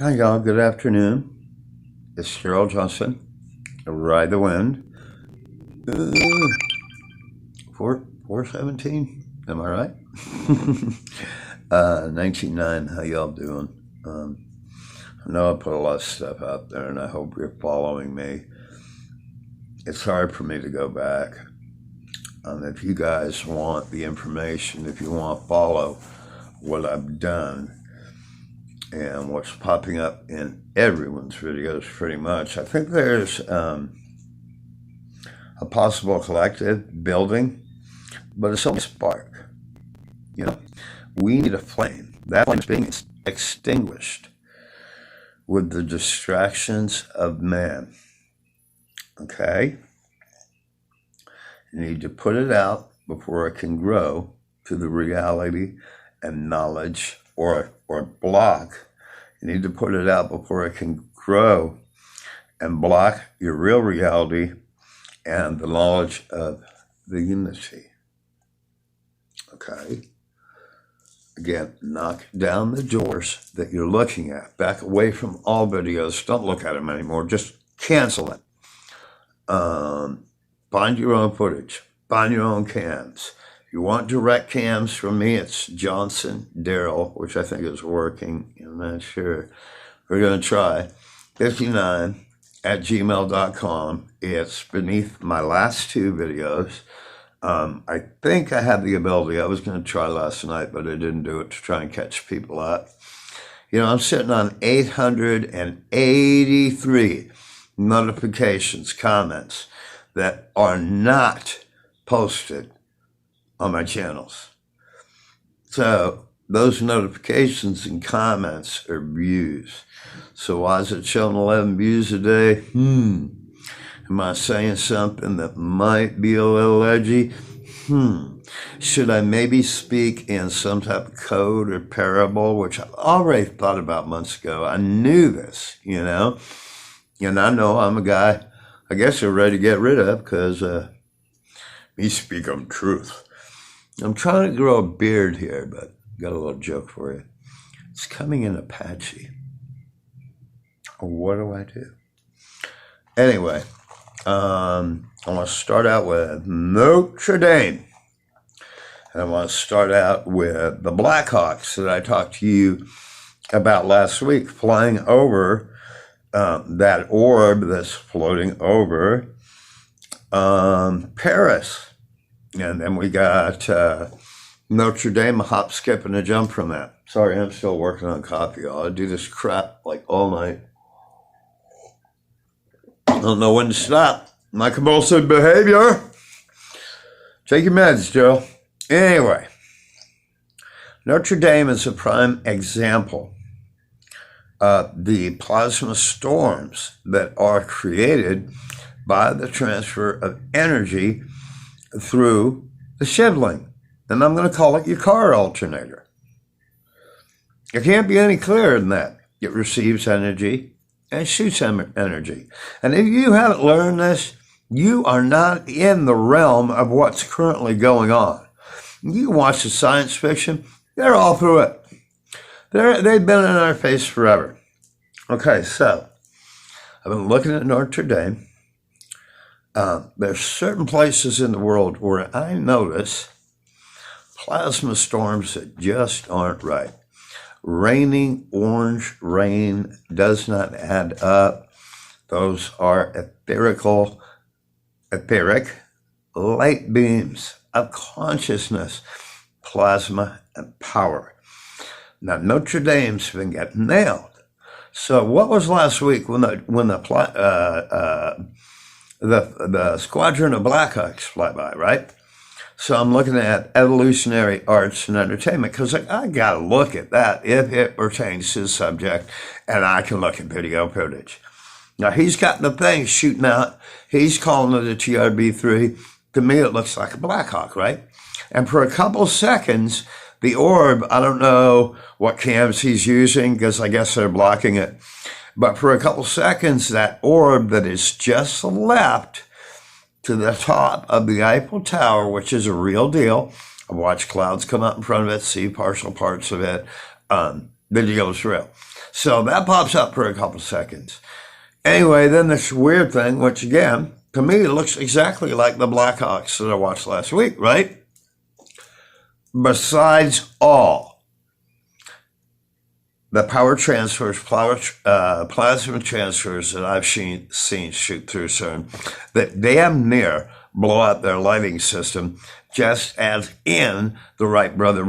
Hi, y'all. Good afternoon. It's Gerald Johnson. Ride the wind. Uh, 417. Am I right? 19.9. How y'all doing? Um, I know I put a lot of stuff out there, and I hope you're following me. It's hard for me to go back. If you guys want the information, if you want to follow what I've done and what's popping up in everyone's videos pretty much, I think there's a possible collective building, but it's only a spark. You know, we need a flame. That flame is being extinguished with the distractions of man. Okay? You need to put it out before it can grow to the reality and knowledge or block. You need to put it out before it can grow and block your real reality and the knowledge of the unity. Okay? Again, knock down the doors that you're looking at. Back away from all videos. Don't look at them anymore. Just cancel it. Find your own footage. Find your own cams. If you want direct cams from me, it's Johnson Daryl, which I think is working. I'm not sure. We're going to try 59@gmail.com. It's beneath my last two videos. I think I have the ability. I was going to try last night, but I didn't do it to try and catch people up. You know, I'm sitting on 883 notifications, comments that are not posted on my channels. So those notifications and comments are views. So why is it showing 11 views a day? Am I saying something that might be a little edgy? Should I maybe speak in some type of code or parable, which I've already thought about months ago? I knew this, you know, and I know I'm a guy, I guess they're ready to get rid of because me speak on truth. I'm trying to grow a beard here, but got a little joke for you. It's coming in Apache. What do I do? Anyway, I want to start out with Notre Dame. And I want to start out with the Blackhawks that I talked to you about last week, flying over that orb that's floating over Paris. And then we got Notre Dame, a hop, skip, and a jump from that. Sorry, I'm still working on coffee, y'all. I do this crap like all night. I don't know when to stop. My compulsive behavior. Take your meds, Joe. Anyway, Notre Dame is a prime example of the plasma storms that are created by the transfer of energy through the shivling. And I'm going to call it your car alternator. It can't be any clearer than that. It receives energy and shoots energy. And if you haven't learned this, you are not in the realm of what's currently going on. You watch the science fiction, they're all through it. They've been in our face forever. Okay, so I've been looking at Notre Dame. There's certain places in the world where I notice plasma storms that just aren't right. Raining orange rain does not add up. Those are etheric light beams of consciousness, plasma, and power. Now, Notre Dame's been getting nailed. So what was last week when the squadron of Blackhawks fly by, right? So I'm looking at evolutionary arts and entertainment because I got to look at that if it pertains to the subject, and I can look at video footage. Now, he's got the thing shooting out. He's calling it a TRB-3. To me, it looks like a Blackhawk, right? And for a couple seconds, the orb, I don't know what cams he's using because I guess they're blocking it. But for a couple seconds, that orb that is just left to the top of the Eiffel Tower, which is a real deal. I've watched clouds come up in front of it, see partial parts of it. The deal is real. So that pops up for a couple seconds. Anyway, then this weird thing, which again, to me, looks exactly like the Blackhawks that I watched last week, right? Besides all the power transfers, plasma transfers that I've seen shoot through CERN, that damn near blow up their lighting system, just as in the Wright Brother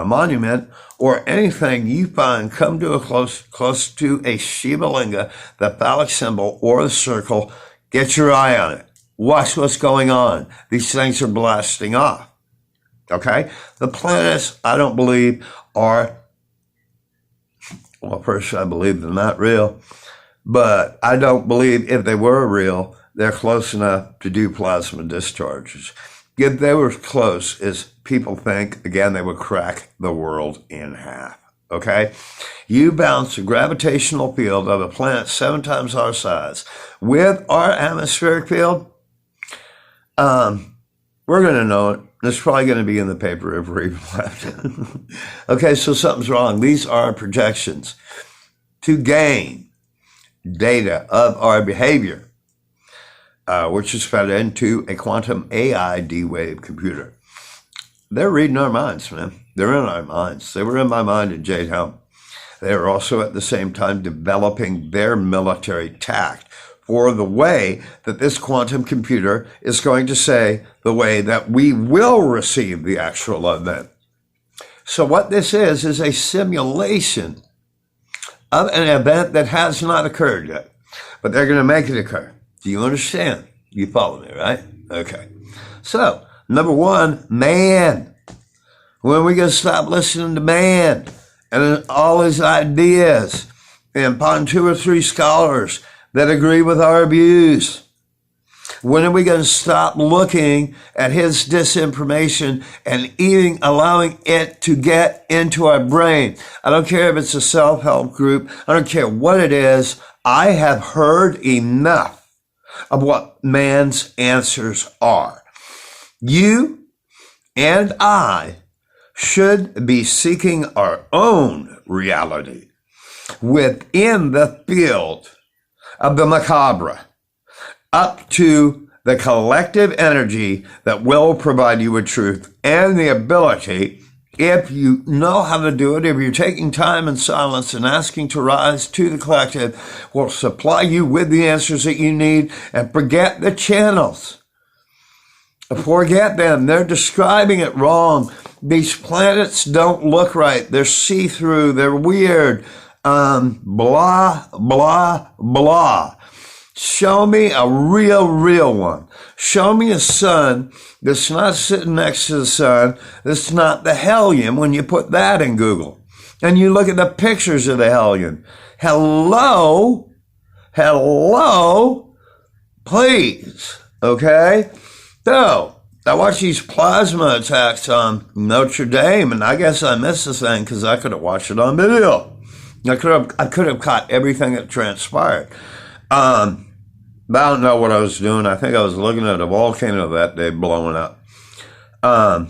monument, or anything you find come to a close to a Shiva Linga, the phallic symbol, or the circle. Get your eye on it. Watch what's going on. These things are blasting off. Okay? The planets, I don't believe, are, well, first, I believe they're not real, but I don't believe if they were real, they're close enough to do plasma discharges. If they were close, as people think, again, they would crack the world in half. Okay? You bounce a gravitational field of a planet 7 times our size with our atmospheric field, we're going to know it. It's probably going to be in the paper if we're even left. Okay, so something's wrong. These are projections to gain data of our behavior, which is fed into a quantum AI D-Wave computer. They're reading our minds, man. They're in our minds. They were in my mind at Jade Helm. They are also at the same time developing their military tact for the way that this quantum computer is going to say the way that we will receive the actual event. So what this is a simulation of an event that has not occurred yet, but they're going to make it occur. Do you understand? You follow me, right? Okay. So, number one, man. When are we going to stop listening to man and all his ideas and upon 2 or 3 scholars that agree with our views? When are we going to stop looking at his disinformation and even allowing it to get into our brain? I don't care if it's a self-help group. I don't care what it is. I have heard enough of what man's answers are. You and I should be seeking our own reality within the field of the macabre, up to the collective energy that will provide you with truth and the ability, if you know how to do it, if you're taking time in silence and asking to rise to the collective, will supply you with the answers that you need. And forget the channels. Forget them. They're describing it wrong. These planets don't look right. They're see-through. They're weird. Blah, blah, blah. Show me a real one. Show me a sun that's not sitting next to the sun, that's not the hellion when you put that in Google. And you look at the pictures of the hellion. Hello, please, okay? So, I watched these plasma attacks on Notre Dame, and I guess I missed the thing because I could have watched it on video. I could have caught everything that transpired. But I don't know what I was doing. I think I was looking at a volcano that day blowing up. I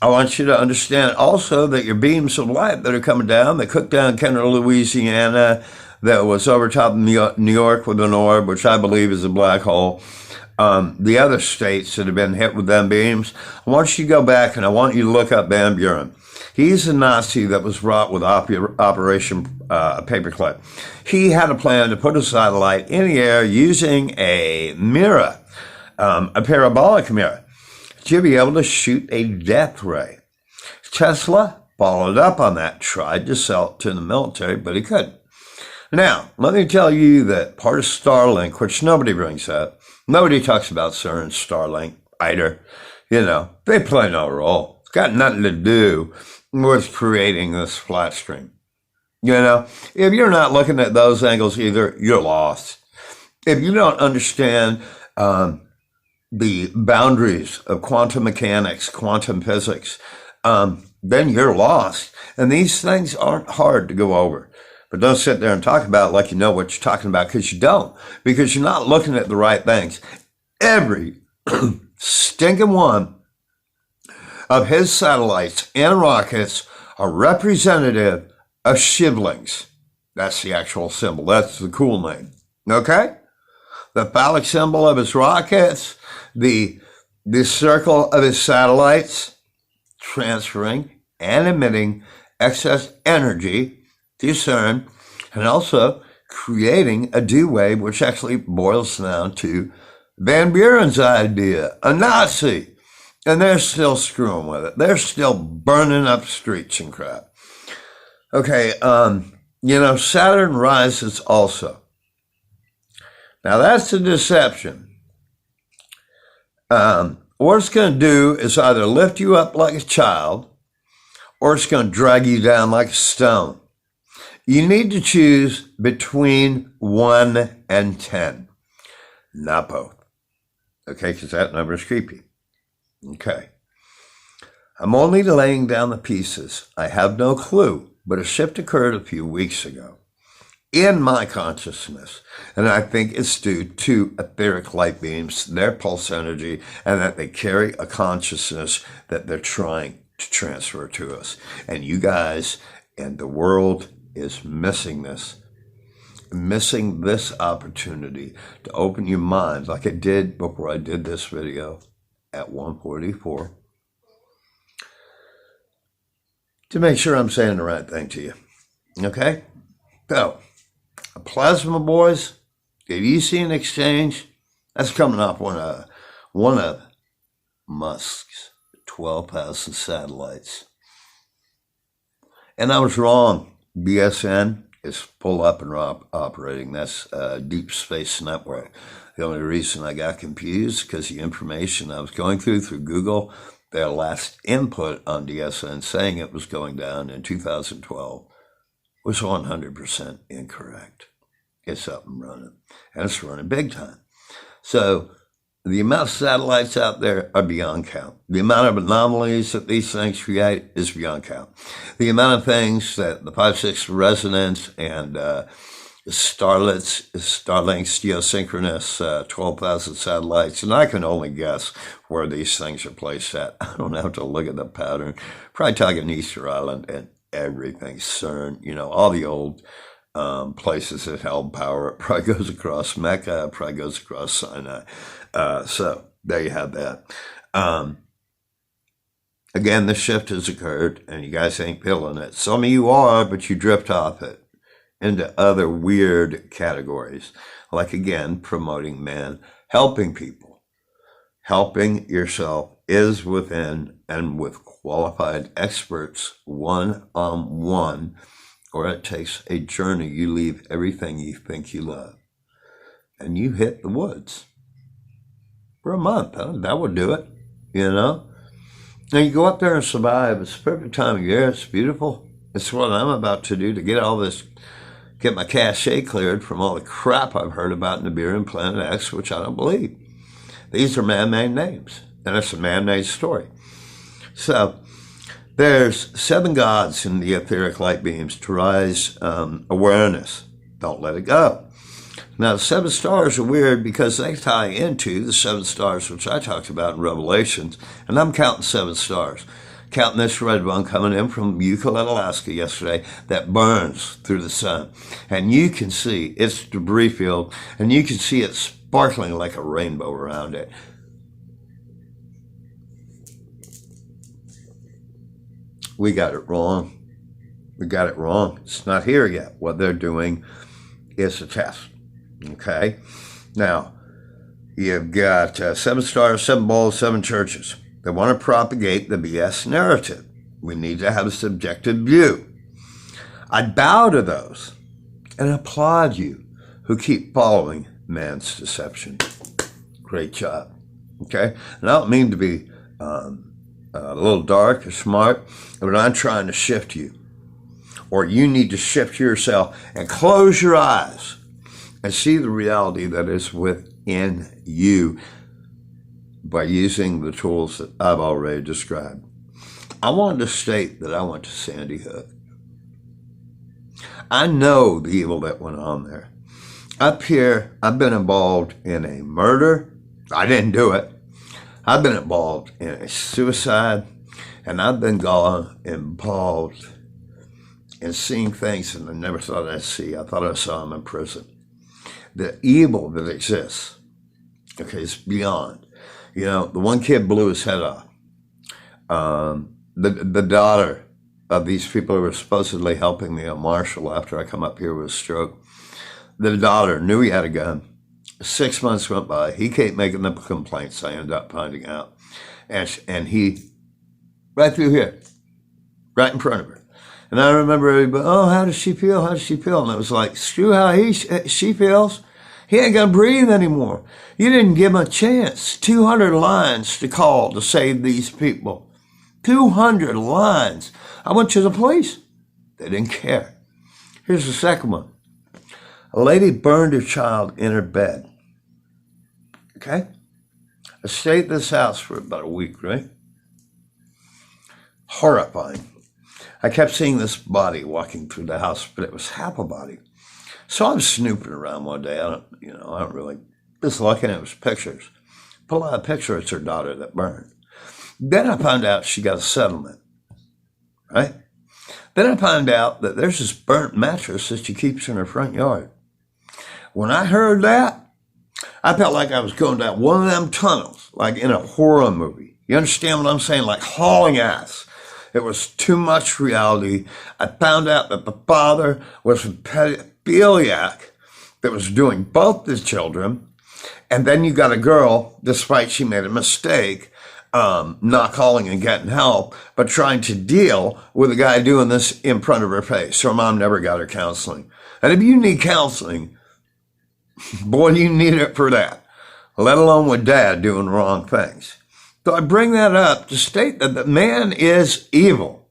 want you to understand also that your beams of light that are coming down, that cooked down Kenner, Louisiana, that was over top of New York with an orb, which I believe is a black hole. The other states that have been hit with them beams, I want you to go back and I want you to look up Van Buren. He's a Nazi that was brought with Operation Paperclip. He had a plan to put a satellite in the air using a mirror, a parabolic mirror, to be able to shoot a death ray. Tesla followed up on that, tried to sell it to the military, but he couldn't. Now, let me tell you that part of Starlink, which nobody brings up, nobody talks about CERN, Starlink, either. You know, they play no role. It's got nothing to do with creating this flat screen. You know, if you're not looking at those angles either, you're lost. If you don't understand the boundaries of quantum mechanics, quantum physics, then you're lost. And these things aren't hard to go over. But don't sit there and talk about it like you know what you're talking about, because you don't. Because you're not looking at the right things. Every stinking one of his satellites and rockets are representative of shivlings. That's the actual symbol. That's the cool name. Okay? The phallic symbol of his rockets, the circle of his satellites, transferring and emitting excess energy to CERN, and also creating a D wave, which actually boils down to Van Buren's idea, a Nazi. And they're still screwing with it. They're still burning up streets and crap. Okay, Saturn rises also. Now that's a deception. What it's going to do is either lift you up like a child, or it's going to drag you down like a stone. You need to choose between 1 and 10, not both. Okay, because that number is creepy. Okay. I'm only laying down the pieces. I have no clue, but a shift occurred a few weeks ago in my consciousness, and I think it's due to etheric light beams, their pulse energy, and that they carry a consciousness that they're trying to transfer to us. And you guys and the world is missing this opportunity to open your mind like I did before I did this video at 1:44 to make sure I'm saying the right thing to you. Okay? So, plasma boys, did you see an exchange? That's coming off one of Musk's 12,000 satellites. And I was wrong. BSN is full up and operating. That's Deep Space Network. The only reason I got confused because the information I was going through Google, their last input on DSN saying it was going down in 2012 was 100% incorrect. It's up and running, and it's running big time. So the amount of satellites out there are beyond count. The amount of anomalies that these things create is beyond count. The amount of things that the 5/6 resonance and Starlink's geosynchronous 12,000 satellites, and I can only guess where these things are placed at. I don't have to look at the pattern. Probably talking Easter Island and everything, CERN, all the old places that held power. It probably goes across Mecca, it probably goes across Sinai. So there you have that. Again, the shift has occurred, and you guys ain't feeling it. Some of you are, but you drift off it into other weird categories, like, again, promoting man, helping people. Helping yourself is within and with qualified experts, one-on-one, or it takes a journey. You leave everything you think you love, and you hit the woods for a month. That would do it, Now, you go up there and survive. It's the perfect time of year. It's beautiful. It's what I'm about to do to get my cachet cleared from all the crap I've heard about Nibiru and Planet X, which I don't believe. These are man-made names, and it's a man-made story. So there's 7 gods in the etheric light beams to rise awareness. Don't let it go. Now, the 7 stars are weird because they tie into the 7 stars, which I talked about in Revelations, and I'm counting 7 stars. Counting this red one coming in from Euclid, Alaska yesterday that burns through the sun. And you can see its debris field, and you can see it sparkling like a rainbow around it. We got it wrong. We got it wrong. It's not here yet. What they're doing is a test. Okay? Now, you've got 7 stars, 7 balls, 7 churches. They want to propagate the BS narrative. We need to have a subjective view. I bow to those and applaud you who keep following man's deception. Great job. Okay? And I don't mean to be a little dark or smart, but I'm trying to shift you. Or you need to shift yourself and close your eyes and see the reality that is within you by using the tools that I've already described. I wanted to state that I went to Sandy Hook. I know the evil that went on there. Up here, I've been involved in a murder. I didn't do it. I've been involved in a suicide, and I've been involved and seeing things that I never thought I'd see. I thought I saw them in prison. The evil that exists, okay, is beyond. You know, the one kid blew his head off. The daughter of these people who were supposedly helping me at Marshall after I come up here with a stroke, the daughter knew he had a gun. 6 months went by. He kept making the complaints. I ended up finding out. And he, right through here, right in front of her. And I remember everybody, oh, how does she feel? How does she feel? And it was like, screw how she feels. He ain't going to breathe anymore. You didn't give him a chance. 200 lines to call to save these people. 200 lines. I went to the police. They didn't care. Here's the second one. A lady burned her child in her bed. Okay? I stayed at this house for about a week, right? Horrifying. I kept seeing this body walking through the house, but it was half a body. So I'm snooping around one day. I don't really, just looking at his pictures. Pull out a picture, it's her daughter that burned. Then I found out she got a settlement, right? Then I found out that there's this burnt mattress that she keeps in her front yard. When I heard that, I felt like I was going down one of them tunnels, like in a horror movie. You understand what I'm saying? Like hauling ass. It was too much reality. I found out that the father was a pedophiliac that was doing both the children. And then you got a girl, despite she made a mistake, not calling and getting help, but trying to deal with a guy doing this in front of her face. Her mom never got her counseling. And if you need counseling, boy, you need it for that, let alone with dad doing wrong things. So I bring that up to state that the man is evil.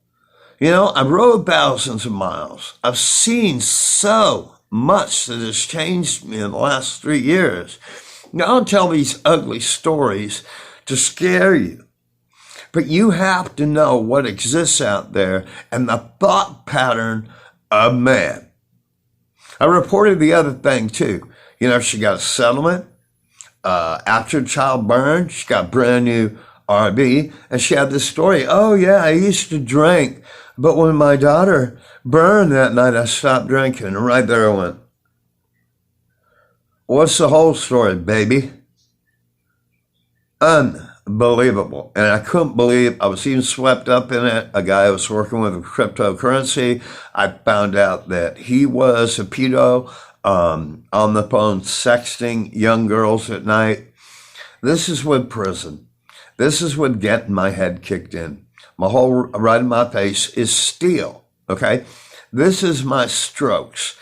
You know, I've rode thousands of miles. I've seen so much that has changed me in the last 3 years. Now, I don't tell these ugly stories to scare you, but you have to know what exists out there and the thought pattern of man. I reported the other thing too. You know, she got a settlement. After the child burned, she got a brand new RV, and she had this story. Oh yeah, I used to drink, but when my daughter burned that night, I stopped drinking. And right there I went, what's the whole story, baby? Unbelievable. And I couldn't believe I was even swept up in it. A guy who was working with cryptocurrency, I found out that he was a pedo, on the phone sexting young girls at night. This is with prison. This is with getting my head kicked in. My whole right in my face is steel, okay? This is my strokes.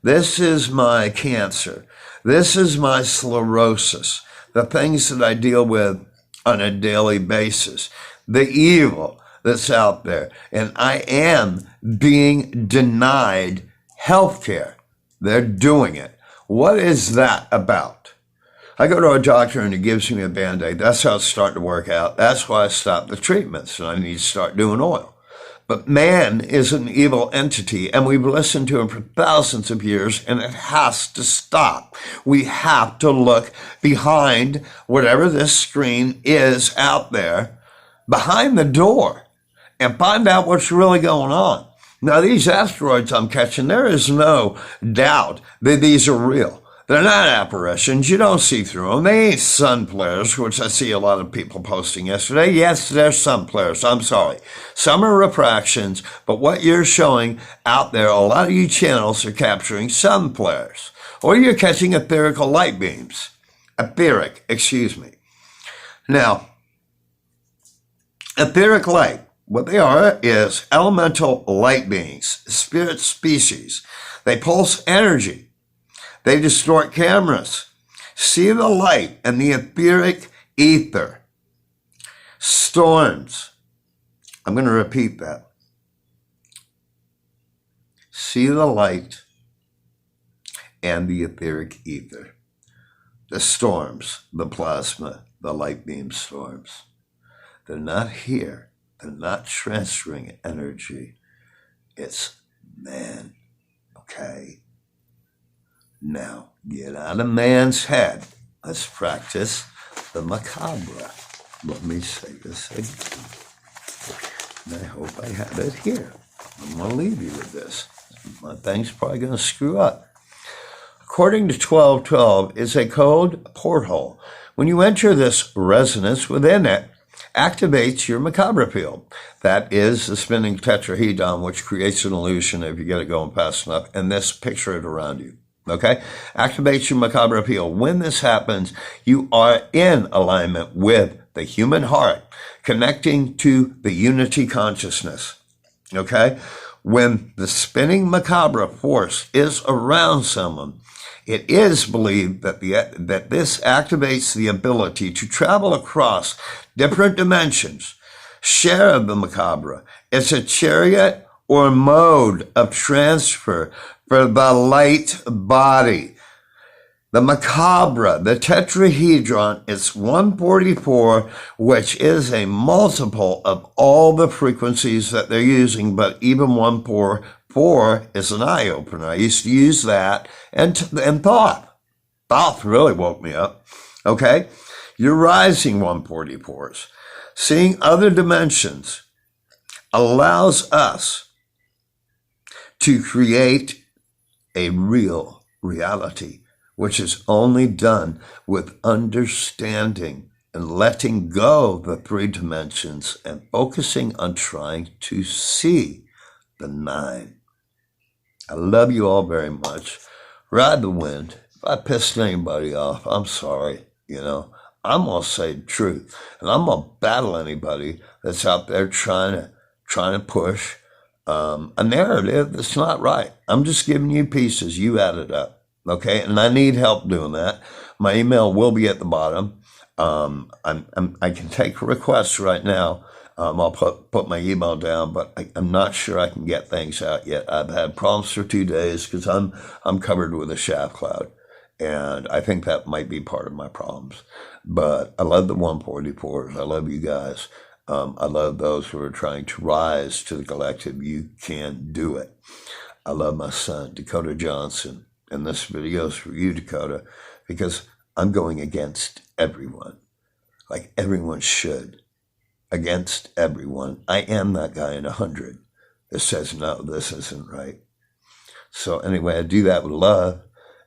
This is my cancer. This is my sclerosis. The things that I deal with on a daily basis. The evil that's out there. And I am being denied health care. They're doing it. What is that about? I go to a doctor and he gives me a Band-Aid. That's how it's starting to work out. That's why I stopped the treatments and I need to start doing oil. But man is an evil entity and we've listened to him for thousands of years and it has to stop. We have to look behind whatever this screen is out there, behind the door, and find out what's really going on. Now, these asteroids I'm catching, there is no doubt that these are real. They're not apparitions. You don't see through them. They ain't sun flares, which I see a lot of people posting yesterday. Yes, they're sun flares. I'm sorry. Some are refractions, but what you're showing out there, a lot of you channels are capturing sun flares. Or you're catching etherical light beams. Excuse me. Now, etheric light. What they are is elemental light beings, spirit species. They pulse energy. They distort cameras. See the light and the etheric ether. Storms. I'm going to repeat that. See the light and the etheric ether. The storms, the plasma, the light beam storms. They're not here. They're not transferring energy. It's man, okay? Now, get out of man's head. Let's practice the macabre. Let me say this again. And I hope I have it here. I'm going to leave you with this. My thing's probably going to screw up. According to 1212, it's a cold porthole. When you enter this resonance within it, activates your macabre field. That is the spinning tetrahedron, which creates an illusion if you get it going fast enough, and this picture it around you. Okay? Activates your macabre field. When this happens, you are in alignment with the human heart, connecting to the unity consciousness. Okay? When the spinning macabre force is around someone, it is believed that this activates the ability to travel across different dimensions. Share of the macabre. It's a chariot or mode of transfer for the light body. The macabre, the tetrahedron, is 144, which is a multiple of all the frequencies that they're using, but even 144 is an eye-opener. I used to use that and Thoth. Thoth really woke me up. Okay? You're rising 144s. Seeing other dimensions allows us to create a real reality, which is only done with understanding and letting go of the three dimensions and focusing on trying to see the 9. I love you all very much. Ride the wind. If I pissed anybody off, I'm sorry. I'm going to say the truth. And I'm going to battle anybody that's out there trying to push a narrative that's not right. I'm just giving you pieces. You add it up. Okay? And I need help doing that. My email will be at the bottom. I can take requests right now. I'll put my email down, but I'm not sure I can get things out yet. I've had problems for 2 days because I'm covered with a shaft cloud. And I think that might be part of my problems. But I love the 144s. I love you guys. I love those who are trying to rise to the collective. You can do it. I love my son, Dakota Johnson. And this video is for you, Dakota, because I'm going against everyone, like everyone should, against everyone. I am that guy in 100 that says, no, this isn't right. So anyway, I do that with love,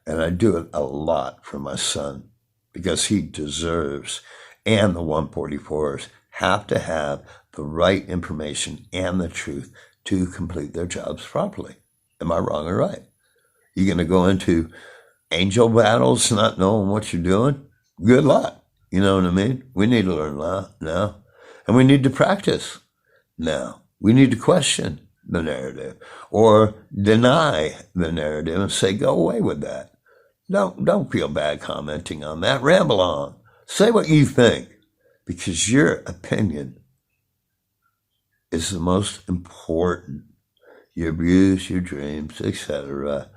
and I do it a lot for my son because he deserves, and the 144s have to have the right information and the truth to complete their jobs properly. Am I wrong or right? You're going to go into angel battles not knowing what you're doing? Good luck. You know what I mean? We need to learn now. And we need to practice now. We need to question the narrative or deny the narrative and say, go away with that. Don't feel bad commenting on that. Ramble on. Say what you think, because your opinion is the most important. Your views, your dreams, etc.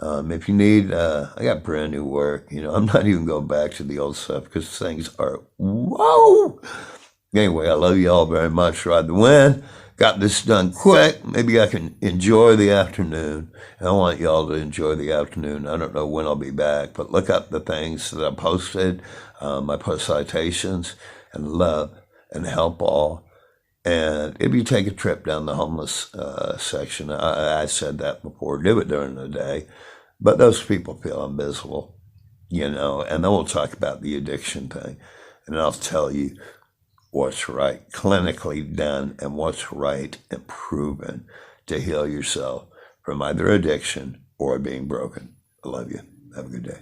If you need, I got brand new work. I'm not even going back to the old stuff because things are, whoa. Anyway, I love you all very much. Ride the wind. Got this done quick. Maybe I can enjoy the afternoon. And I want y'all to enjoy the afternoon. I don't know when I'll be back, but look up the things that I posted. I post citations and love and help all. And if you take a trip down the homeless section, I said that before, do it during the day. But those people feel invisible, and then we'll talk about the addiction thing. And I'll tell you what's right, clinically done, and what's right and proven to heal yourself from either addiction or being broken. I love you. Have a good day.